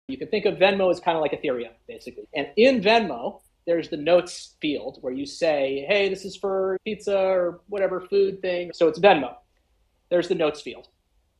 You can think of Venmo as kind of like Ethereum, basically. And in Venmo, there's the notes field where you say, hey, this is for pizza or whatever food thing. So it's Venmo. There's the notes field.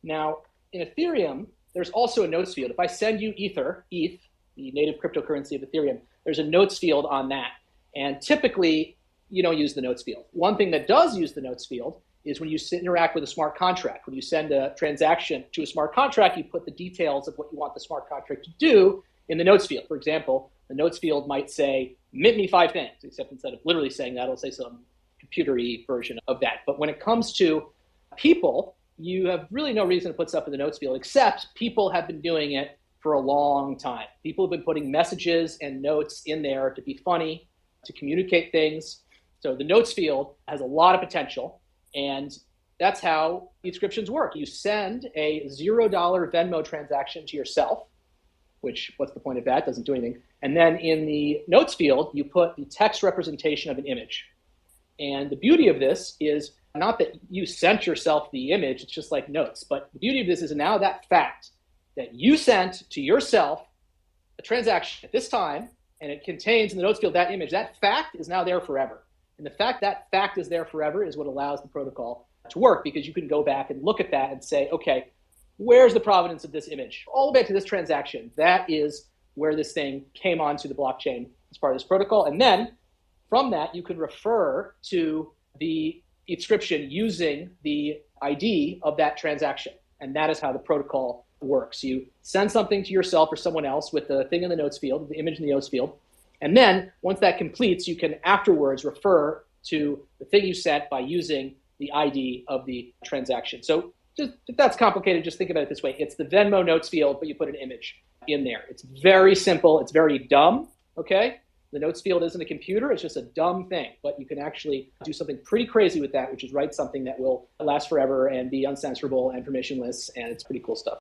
Now, in Ethereum, there's also a notes field. If I send you Ether, ETH, the native cryptocurrency of Ethereum, there's a notes field on that. And typically, you don't use the notes field. One thing that does use the notes field is when you interact with a smart contract. When you send a transaction to a smart contract, you put the details of what you want the smart contract to do in the notes field. For example, the notes field might say, mint me 5 things, except instead of literally saying that, it'll say some computer-y version of that. But when it comes to people, you have really no reason to put stuff in the notes field, except people have been doing it for a long time. People have been putting messages and notes in there to be funny, to communicate things. So the notes field has a lot of potential, and that's how Ethscriptions work. You send a $0 Venmo transaction to yourself, which, what's the point of that? Doesn't do anything. And then in the notes field, you put the text representation of an image. And the beauty of this is not that you sent yourself the image, it's just like notes. But the beauty of this is now that fact that you sent to yourself a transaction at this time, and it contains in the notes field that image, that fact is now there forever. And the fact that fact is there forever is what allows the protocol to work, because you can go back and look at that and say, okay, where's the provenance of this image? All the way back to this transaction. That is where this thing came onto the blockchain as part of this protocol. And then from that, you can refer to the Ethscription using the ID of that transaction. And that is how the protocol works. You send something to yourself or someone else with the thing in the notes field, the image in the notes field. And then once that completes, you can afterwards refer to the thing you sent by using the ID of the transaction. So just, if that's complicated, just think about it this way. It's the Venmo notes field, but you put an image in there. It's very simple. It's very dumb, okay? The notes field isn't a computer. It's just a dumb thing. But you can actually do something pretty crazy with that, which is write something that will last forever and be uncensorable and permissionless, and it's pretty cool stuff.